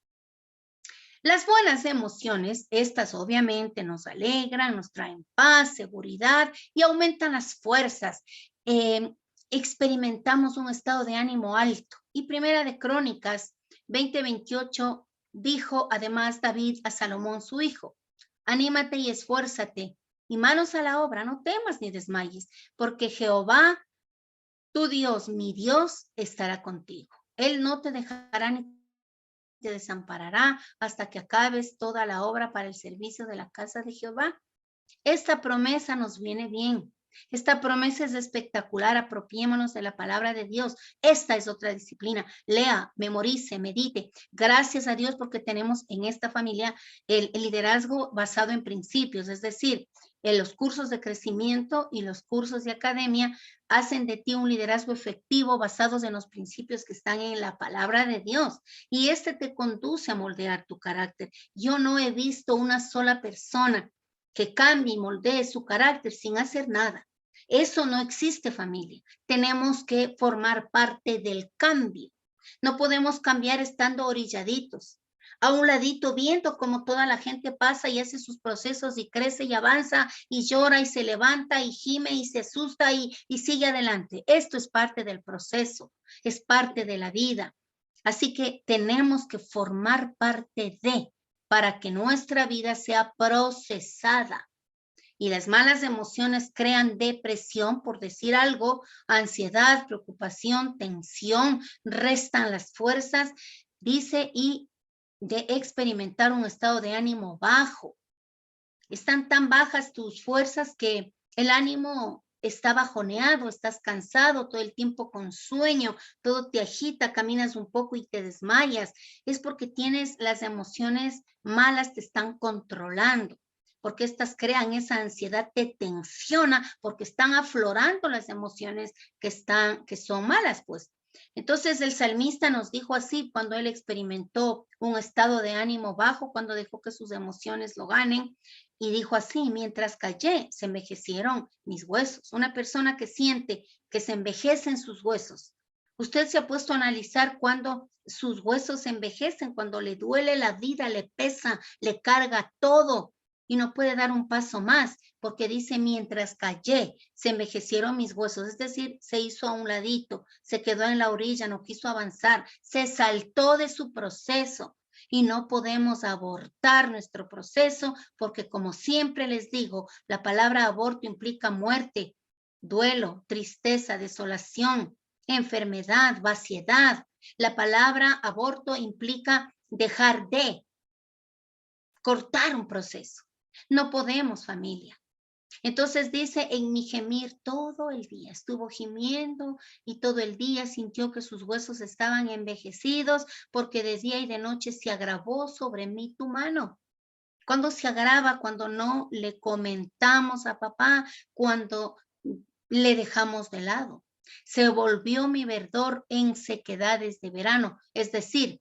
[SPEAKER 1] Las buenas emociones, estas obviamente nos alegran, nos traen paz, seguridad y aumentan las fuerzas. Experimentamos un estado de ánimo alto. Y Primera de Crónicas 20:28 dijo además David a Salomón su hijo, anímate y esfuérzate y manos a la obra, no temas ni desmayes, porque Jehová, tu Dios, mi Dios, estará contigo. Él no te dejará ni te desamparará hasta que acabes toda la obra para el servicio de la casa de Jehová. Esta promesa nos viene bien. Esta promesa es espectacular. Apropiémonos de la palabra de Dios. Esta es otra disciplina. Lea, memorice, medite. Gracias a Dios porque tenemos en esta familia el liderazgo basado en principios, es decir, en los cursos de crecimiento y los cursos de academia hacen de ti un liderazgo efectivo basados en los principios que están en la palabra de Dios. Y este te conduce a moldear tu carácter. Yo no he visto una sola persona que cambie y moldee su carácter sin hacer nada. Eso no existe, familia. Tenemos que formar parte del cambio. No podemos cambiar estando orilladitos, a un ladito viendo cómo toda la gente pasa y hace sus procesos y crece y avanza y llora y se levanta y gime y se asusta y sigue adelante. Esto es parte del proceso, es parte de la vida. Así que tenemos que formar parte de, para que nuestra vida sea procesada. Y las malas emociones crean depresión, por decir algo, ansiedad, preocupación, tensión, restan las fuerzas, dice, y de experimentar un estado de ánimo bajo. Están tan bajas tus fuerzas que el ánimo está bajoneado, estás cansado, todo el tiempo con sueño, todo te agita, caminas un poco y te desmayas. Es porque tienes las emociones malas, te están controlando, porque estas crean esa ansiedad, te tensiona, porque están aflorando las emociones que son malas, pues. Entonces el salmista nos dijo así cuando él experimentó un estado de ánimo bajo, cuando dejó que sus emociones lo ganen, y dijo así, mientras callé, se envejecieron mis huesos. Una persona que siente que se envejecen sus huesos. Usted se ha puesto a analizar cuando sus huesos se envejecen, cuando le duele la vida, le pesa, le carga todo y no puede dar un paso más, porque dice, mientras callé, se envejecieron mis huesos, es decir, se hizo a un ladito, se quedó en la orilla, no quiso avanzar, se saltó de su proceso. Y no podemos abortar nuestro proceso porque, como siempre les digo, la palabra aborto implica muerte, duelo, tristeza, desolación, enfermedad, vaciedad. La palabra aborto implica dejar de, cortar un proceso. No podemos, familia. Entonces dice, en mi gemir todo el día, estuvo gimiendo y todo el día sintió que sus huesos estaban envejecidos porque de día y de noche se agravó sobre mí tu mano. Cuando se agrava, cuando no le comentamos a papá, cuando le dejamos de lado. Se volvió mi verdor en sequedades de verano, es decir,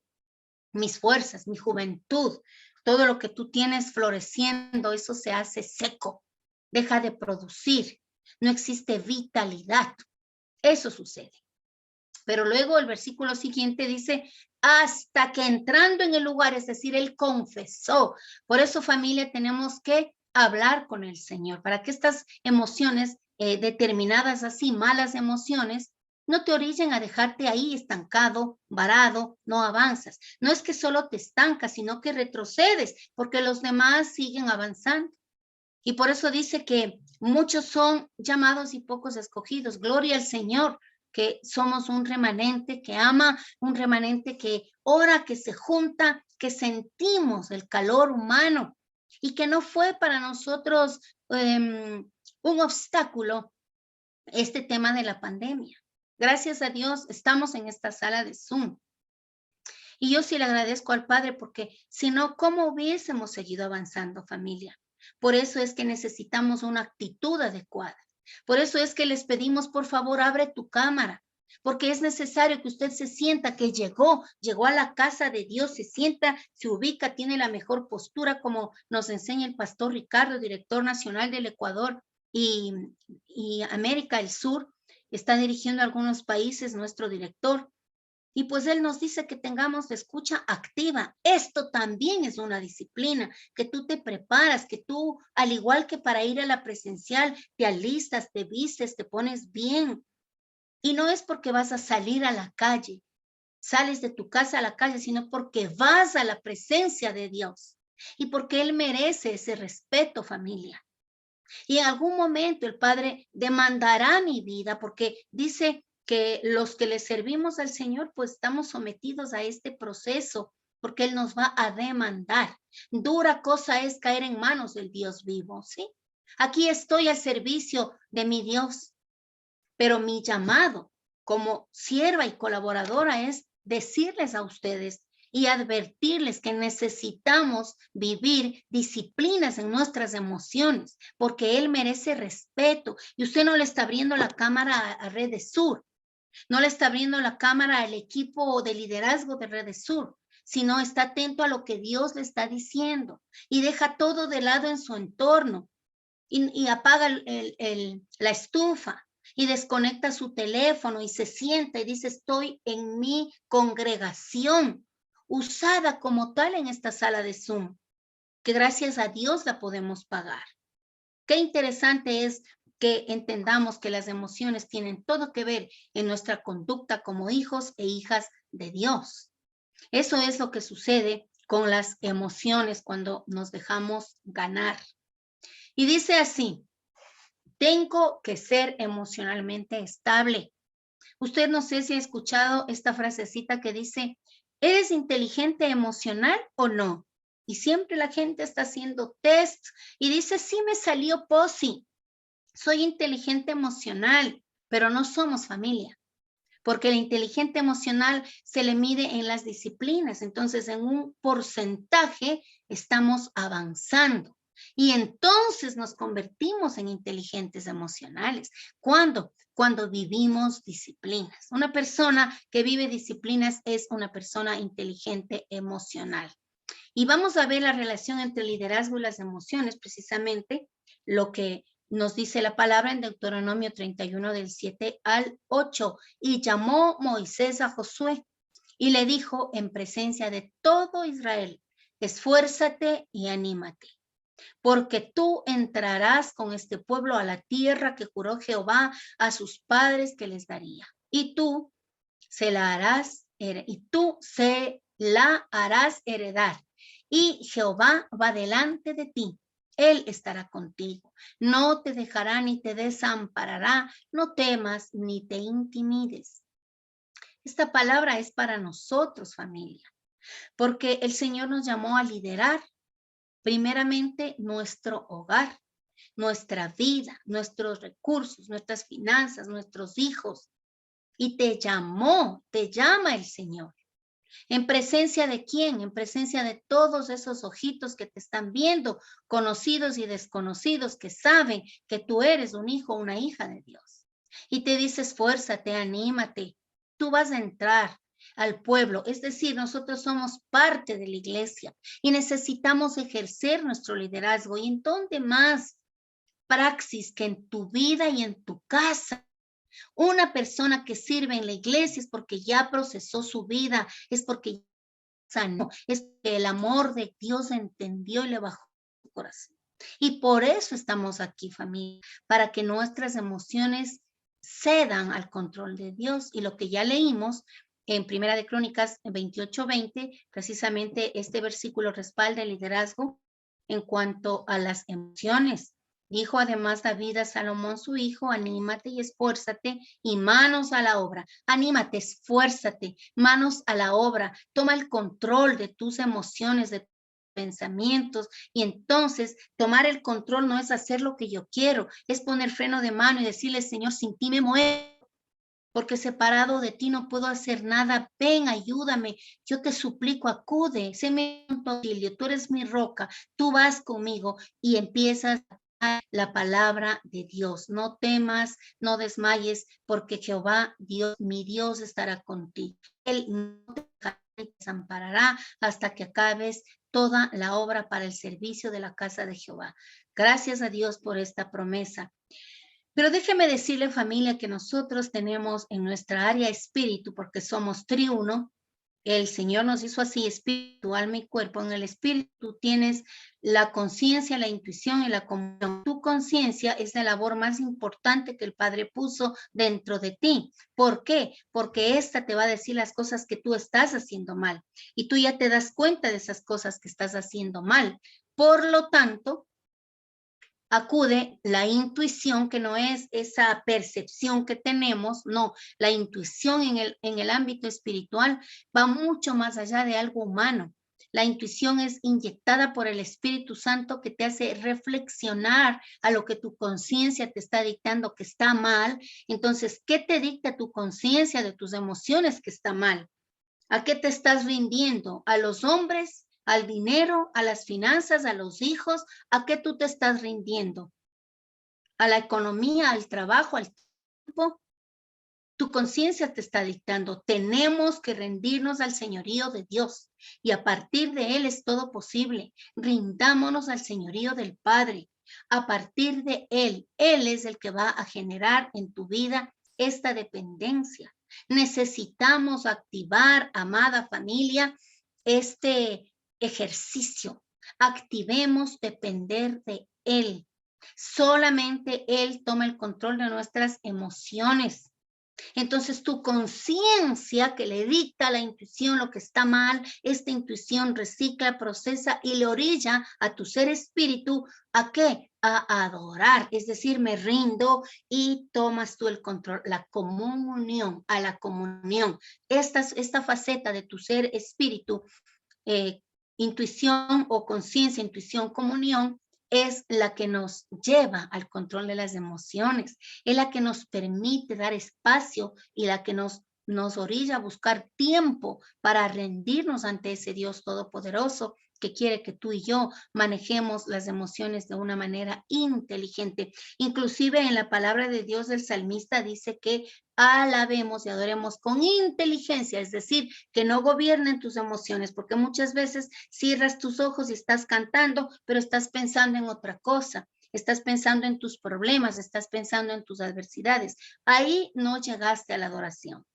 [SPEAKER 1] mis fuerzas, mi juventud Todo lo que tú tienes floreciendo, eso se hace seco, deja de producir, no existe vitalidad. Eso sucede. Pero luego el versículo siguiente dice, hasta que entrando en el lugar, es decir, él confesó. Por eso, familia, tenemos que hablar con el Señor, para que estas emociones determinadas así, malas emociones, no te orillen a dejarte ahí estancado, varado, no avanzas. No es que solo te estancas, sino que retrocedes, porque los demás siguen avanzando. Y por eso dice que muchos son llamados y pocos escogidos. Gloria al Señor, que somos un remanente que ama, un remanente que ora, que se junta, que sentimos el calor humano y que no fue para nosotros un obstáculo este tema de la pandemia. Gracias a Dios estamos en esta sala de Zoom. Y yo sí le agradezco al Padre porque si no, ¿cómo hubiésemos seguido avanzando, familia? Por eso es que necesitamos una actitud adecuada. Por eso es que les pedimos, por favor, abre tu cámara, porque es necesario que usted se sienta que llegó a la casa de Dios, se sienta, se ubica, tiene la mejor postura, como nos enseña el pastor Ricardo, director nacional del Ecuador y América del Sur. Está dirigiendo a algunos países nuestro director. Y pues él nos dice que tengamos escucha activa. Esto también es una disciplina, que tú te preparas, que tú, al igual que para ir a la presencial, te alistas, te vistes, te pones bien. Y no es porque vas a salir a la calle, sales de tu casa a la calle, sino porque vas a la presencia de Dios. Y porque Él merece ese respeto, familia. Y en algún momento el Padre demandará mi vida, porque dice que los que le servimos al Señor, pues estamos sometidos a este proceso, porque Él nos va a demandar. Dura cosa es caer en manos del Dios vivo, ¿sí? Aquí estoy al servicio de mi Dios, pero mi llamado como sierva y colaboradora es decirles a ustedes y advertirles que necesitamos vivir disciplinas en nuestras emociones, porque Él merece respeto. Y usted no le está abriendo la cámara a Redes Sur, no le está abriendo la cámara al equipo de liderazgo de Redes Sur, sino está atento a lo que Dios le está diciendo y deja todo de lado en su entorno y apaga la estufa y desconecta su teléfono y se sienta y dice, estoy en mi congregación, usada como tal en esta sala de Zoom, que gracias a Dios la podemos pagar. Qué interesante es que entendamos que las emociones tienen todo que ver en nuestra conducta como hijos e hijas de Dios. Eso es lo que sucede con las emociones cuando nos dejamos ganar. Y dice así, tengo que ser emocionalmente estable. Usted no sé si ha escuchado esta frasecita que dice, ¿eres inteligente emocional o no? Y siempre la gente está haciendo test y dice, sí me salió POSI, soy inteligente emocional, pero no somos familia. Porque el inteligente emocional se le mide en las disciplinas, entonces en un porcentaje estamos avanzando. Y entonces nos convertimos en inteligentes emocionales. ¿Cuándo? Cuando vivimos disciplinas. Una persona que vive disciplinas es una persona inteligente emocional. Y vamos a ver la relación entre el liderazgo y las emociones, precisamente lo que nos dice la palabra en Deuteronomio 31 del 7 al 8. Y llamó Moisés a Josué y le dijo en presencia de todo Israel, esfuérzate y anímate, porque tú entrarás con este pueblo a la tierra que juró Jehová a sus padres que les daría. Y tú se la harás heredar. Y Jehová va delante de ti. Él estará contigo. No te dejará ni te desamparará. No temas ni te intimides. Esta palabra es para nosotros, familia, porque el Señor nos llamó a liderar primeramente nuestro hogar, nuestra vida, nuestros recursos, nuestras finanzas, nuestros hijos. Y te llama el Señor. ¿En presencia de quién? En presencia de todos esos ojitos que te están viendo, conocidos y desconocidos, que saben que tú eres un hijo o una hija de Dios. Y te dice, esfuérzate, anímate, tú vas a entrar. al pueblo. Es decir, nosotros somos parte de la iglesia y necesitamos ejercer nuestro liderazgo. ¿Y en dónde más praxis que en tu vida y en tu casa? Una persona que sirve en la iglesia es porque ya procesó su vida, es porque sanó, es que el amor de Dios entendió y le bajó su corazón. Y por eso estamos aquí, familia, para que nuestras emociones cedan al control de Dios. Y lo que ya leímos en Primera de Crónicas 28:20, precisamente este versículo respalda el liderazgo en cuanto a las emociones. Dijo además David a Salomón su hijo, anímate y esfuérzate y manos a la obra. Anímate, esfuérzate, manos a la obra. Toma el control de tus emociones, de tus pensamientos. Y entonces tomar el control no es hacer lo que yo quiero, es poner freno de mano y decirle, Señor, sin ti me muero, porque separado de ti no puedo hacer nada. Ven, ayúdame, yo te suplico, acude, sé mi auxilio, tú eres mi roca, tú vas conmigo y empiezas la palabra de Dios. No temas, no desmayes, porque Jehová, Dios, mi Dios estará contigo. Él no te desamparará hasta que acabes toda la obra para el servicio de la casa de Jehová. Gracias a Dios por esta promesa. Pero déjeme decirle, familia, que nosotros tenemos en nuestra área espíritu, porque somos triuno, el Señor nos hizo así, espíritu, alma y cuerpo. En el espíritu tienes la conciencia, la intuición y la comunión. Tu conciencia es la labor más importante que el Padre puso dentro de ti. ¿Por qué? Porque esta te va a decir las cosas que tú estás haciendo mal. Y tú ya te das cuenta de esas cosas que estás haciendo mal. Por lo tanto, acude la intuición, que no es esa percepción que tenemos, no, la intuición en el ámbito espiritual va mucho más allá de algo humano. La intuición es inyectada por el Espíritu Santo que te hace reflexionar a lo que tu conciencia te está dictando que está mal. Entonces, ¿qué te dicta tu conciencia de tus emociones que está mal? ¿A qué te estás rindiendo? ¿A los hombres? ¿Al dinero? ¿A las finanzas? ¿A los hijos? ¿A qué tú te estás rindiendo? ¿A la economía? ¿Al trabajo? ¿Al tiempo? Tu conciencia te está dictando. Tenemos que rendirnos al señorío de Dios y a partir de Él es todo posible. Rindámonos al señorío del Padre. A partir de Él, Él es el que va a generar en tu vida esta dependencia. Necesitamos activar, amada familia, este ejercicio. Activemos depender de Él. Solamente Él toma el control de nuestras emociones. Entonces tu conciencia que le dicta a la intuición lo que está mal, esta intuición recicla, procesa y le orilla a tu ser espíritu, ¿a qué? A adorar, es decir, me rindo y tomas tú el control, la comunión, a la comunión. Esta faceta de tu ser espíritu, intuición o conciencia, intuición, comunión, es la que nos lleva al control de las emociones, es la que nos permite dar espacio y la que nos orilla a buscar tiempo para rendirnos ante ese Dios todopoderoso que quiere que tú y yo manejemos las emociones de una manera inteligente. Inclusive en la palabra de Dios el salmista dice que alabemos y adoremos con inteligencia, es decir, que no gobiernen tus emociones, porque muchas veces cierras tus ojos y estás cantando, pero estás pensando en otra cosa. Estás pensando en tus problemas, estás pensando en tus adversidades. Ahí no llegaste a la adoración.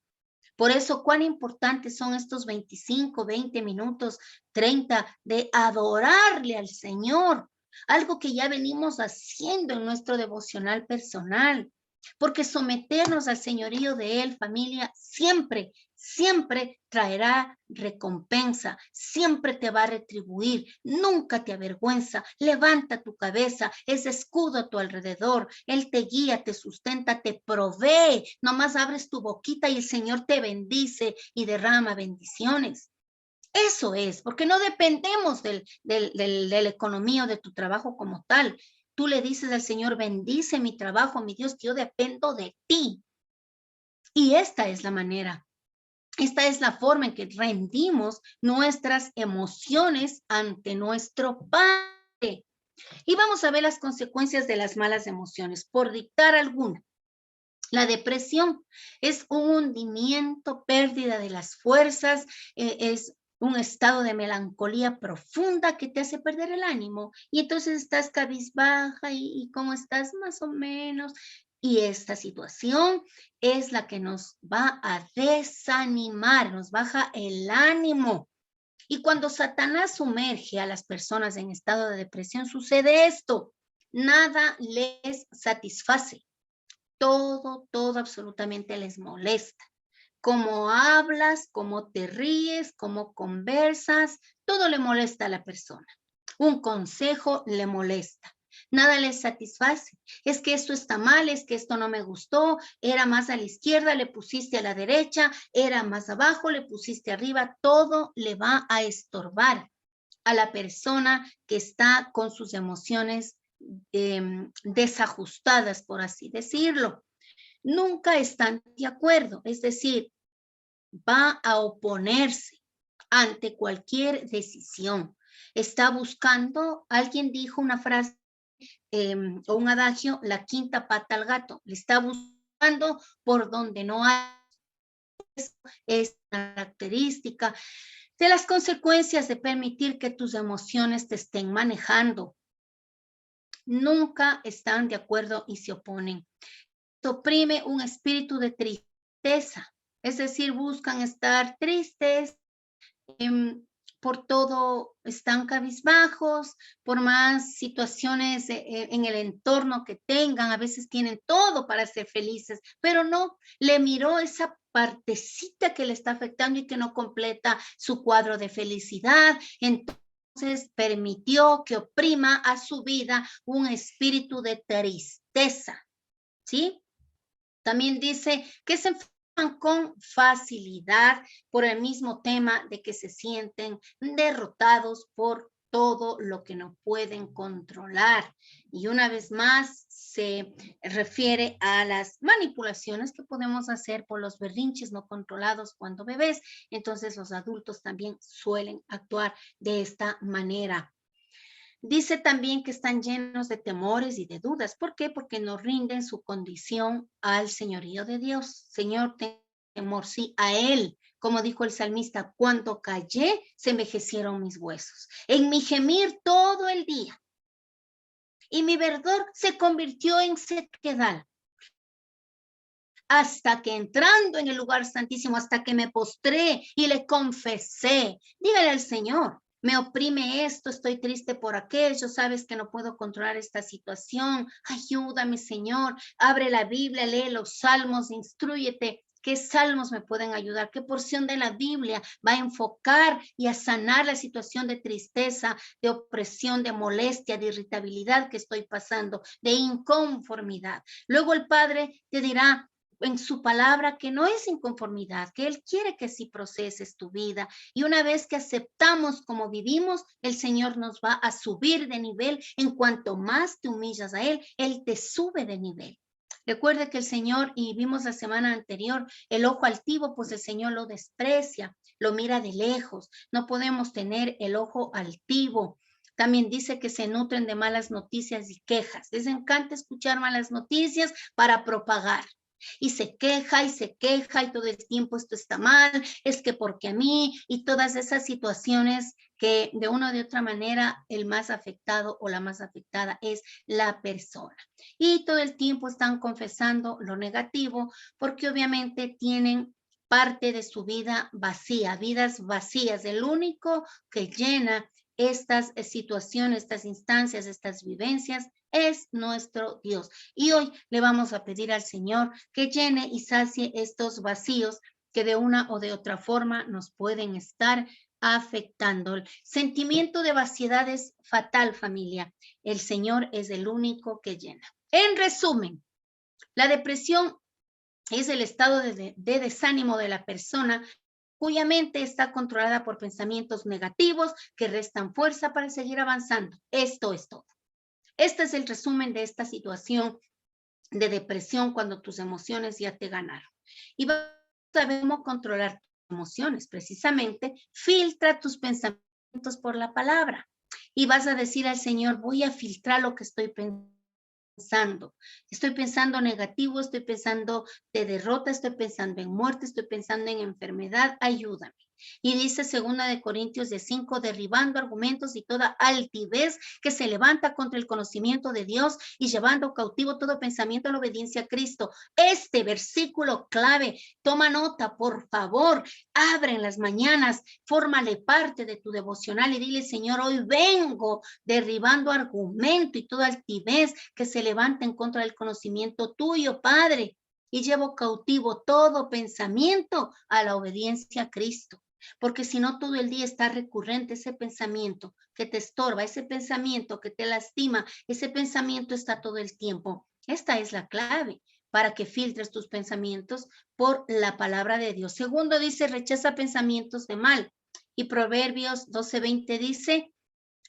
[SPEAKER 1] Por eso, cuán importantes son estos 25, 20 minutos, 30 de adorarle al Señor. Algo que ya venimos haciendo en nuestro devocional personal. Porque someternos al señorío de Él, familia, siempre, siempre traerá recompensa, siempre te va a retribuir, nunca te avergüenza. Levanta tu cabeza, es escudo a tu alrededor, Él te guía, te sustenta, te provee. Nomás abres tu boquita y el Señor te bendice y derrama bendiciones. Eso es, porque no dependemos de la economía o de tu trabajo como tal. Tú le dices al Señor, bendice mi trabajo, mi Dios, que yo dependo de ti. Y esta es la manera, esta es la forma en que rendimos nuestras emociones ante nuestro Padre. Y vamos a ver las consecuencias de las malas emociones, por dictar alguna. La depresión es un hundimiento, pérdida de las fuerzas, es un estado de melancolía profunda que te hace perder el ánimo. Y entonces estás cabizbaja y como estás más o menos. Y esta situación es la que nos va a desanimar, nos baja el ánimo. Y cuando Satanás sumerge a las personas en estado de depresión, sucede esto. Nada les satisface. Todo absolutamente les molesta. Cómo hablas, cómo te ríes, cómo conversas, todo le molesta a la persona. Un consejo le molesta. Nada les satisface. Es que esto está mal, es que esto no me gustó, era más a la izquierda, le pusiste a la derecha, era más abajo, le pusiste arriba, todo le va a estorbar a la persona que está con sus emociones desajustadas, por así decirlo. Nunca están de acuerdo, es decir, va a oponerse ante cualquier decisión. Está buscando, alguien dijo una frase o un adagio, la quinta pata al gato. Le está buscando por donde no hay. Es característica de las consecuencias de permitir que tus emociones te estén manejando. Nunca están de acuerdo y se oponen. Oprime un espíritu de tristeza, es decir, buscan estar tristes, por todo están cabizbajos, por más situaciones en el entorno que tengan, a veces tienen todo para ser felices, pero no, le miró esa partecita que le está afectando y que no completa su cuadro de felicidad, entonces permitió que oprima a su vida un espíritu de tristeza, ¿sí? También dice que se enferman con facilidad por el mismo tema de que se sienten derrotados por todo lo que no pueden controlar. Y una vez más se refiere a las manipulaciones que podemos hacer por los berrinches no controlados cuando bebés. Entonces los adultos también suelen actuar de esta manera. Dice también que están llenos de temores y de dudas. ¿Por qué? Porque no rinden su condición al señorío de Dios. Señor, temor, sí, a Él. Como dijo el salmista, cuando callé, se envejecieron mis huesos. En mi gemir todo el día. Y mi verdor se convirtió en sequedad. Hasta que entrando en el lugar santísimo, hasta que me postré y le confesé. Dígale al Señor, me oprime esto, estoy triste por aquello, sabes que no puedo controlar esta situación, ayúdame Señor, abre la Biblia, lee los salmos, instrúyete, qué salmos me pueden ayudar, qué porción de la Biblia va a enfocar y a sanar la situación de tristeza, de opresión, de molestia, de irritabilidad que estoy pasando, de inconformidad. Luego el Padre te dirá, en su palabra que no es inconformidad, que Él quiere que sí proceses tu vida. Y una vez que aceptamos como vivimos, el Señor nos va a subir de nivel. En cuanto más te humillas a Él, Él te sube de nivel. Recuerde que el Señor, y vimos la semana anterior, el ojo altivo, pues el Señor lo desprecia, lo mira de lejos. No podemos tener el ojo altivo. También dice que se nutren de malas noticias y quejas. Les encanta escuchar malas noticias para propagar. Y se queja y todo el tiempo esto está mal, es que porque a mí, y todas esas situaciones que de una o de otra manera el más afectado o la más afectada es la persona. Y todo el tiempo están confesando lo negativo porque obviamente tienen parte de su vida vacía, vidas vacías. El único que llena estas situaciones, estas instancias, estas vivencias es nuestro Dios. Y hoy le vamos a pedir al Señor que llene y sacie estos vacíos que de una o de otra forma nos pueden estar afectando. El sentimiento de vaciedad es fatal, familia. El Señor es el único que llena. En resumen, la depresión es el estado de desánimo de la persona cuya mente está controlada por pensamientos negativos que restan fuerza para seguir avanzando. Esto es todo. Este es el resumen de esta situación de depresión cuando tus emociones ya te ganaron. Y sabemos controlar tus emociones. Precisamente, filtra tus pensamientos por la palabra. Y vas a decir al Señor, voy a filtrar lo que estoy pensando pensando. Estoy pensando negativo, estoy pensando de derrota, estoy pensando en muerte, estoy pensando en enfermedad. Ayúdame. Y dice 2 Corintios 5, derribando argumentos y toda altivez que se levanta contra el conocimiento de Dios y llevando cautivo todo pensamiento a la obediencia a Cristo. Este versículo clave, toma nota, por favor, abre en las mañanas, fórmale parte de tu devocional y dile, Señor, hoy vengo derribando argumento y toda altivez que se levanta en contra del conocimiento tuyo, Padre, y llevo cautivo todo pensamiento a la obediencia a Cristo. Porque si no, todo el día está recurrente ese pensamiento que te estorba, ese pensamiento que te lastima, ese pensamiento está todo el tiempo. Esta es la clave para que filtres tus pensamientos por la palabra de Dios. Segundo dice, rechaza pensamientos de mal. Y Proverbios 12:20 dice,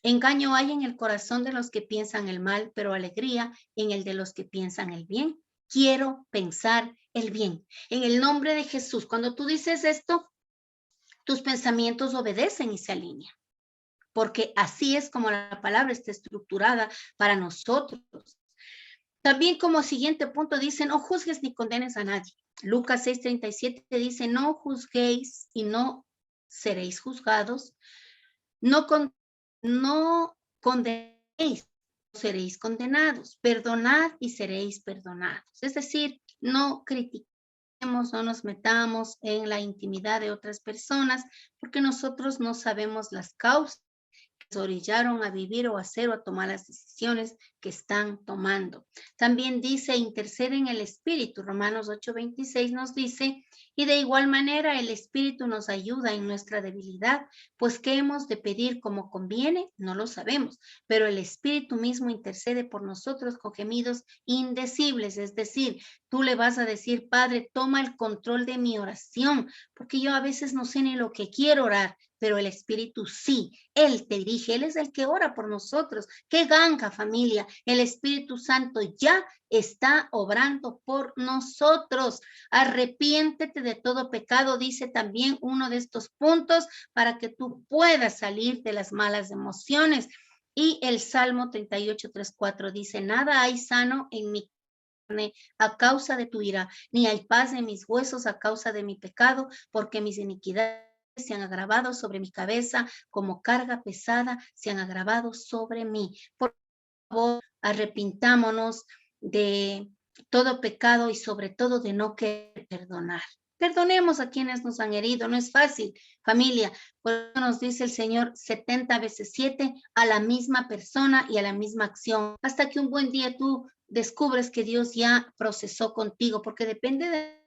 [SPEAKER 1] engaño hay en el corazón de los que piensan el mal, pero alegría en el de los que piensan el bien. Quiero pensar el bien. En el nombre de Jesús, cuando tú dices esto, tus pensamientos obedecen y se alinean, porque así es como la palabra está estructurada para nosotros. También como siguiente punto dice, no juzgues ni condenes a nadie. Lucas 6:37 dice, no juzguéis y no seréis juzgados, no condenéis, seréis condenados, perdonad y seréis perdonados. Es decir, no critiquemos, no nos metamos en la intimidad de otras personas, porque nosotros no sabemos las causas que se orillaron a vivir o a hacer o a tomar las decisiones que están tomando. También dice, intercede en el Espíritu. Romanos 8:26 nos dice, y de igual manera el Espíritu nos ayuda en nuestra debilidad, pues ¿qué hemos de pedir como conviene? No lo sabemos, pero el Espíritu mismo intercede por nosotros con gemidos indecibles. Es decir, tú le vas a decir, Padre, toma el control de mi oración, porque yo a veces no sé ni lo que quiero orar, pero el Espíritu sí, Él te dirige, Él es el que ora por nosotros. ¡Qué ganga, familia! El Espíritu Santo ya está obrando por nosotros. Arrepiéntete de todo pecado, dice también uno de estos puntos, para que tú puedas salir de las malas emociones. Y el Salmo 38:3-4 dice, nada hay sano en mi carne a causa de tu ira, ni hay paz en mis huesos a causa de mi pecado, porque mis iniquidades se han agravado sobre mi cabeza, como carga pesada se han agravado sobre mí. Por favor, arrepintámonos de todo pecado y sobre todo de no querer perdonar. Perdonemos a quienes nos han herido, no es fácil, familia. Por eso nos dice el Señor 70 veces 7 a la misma persona y a la misma acción, hasta que un buen día tú descubres que Dios ya procesó contigo, porque depende de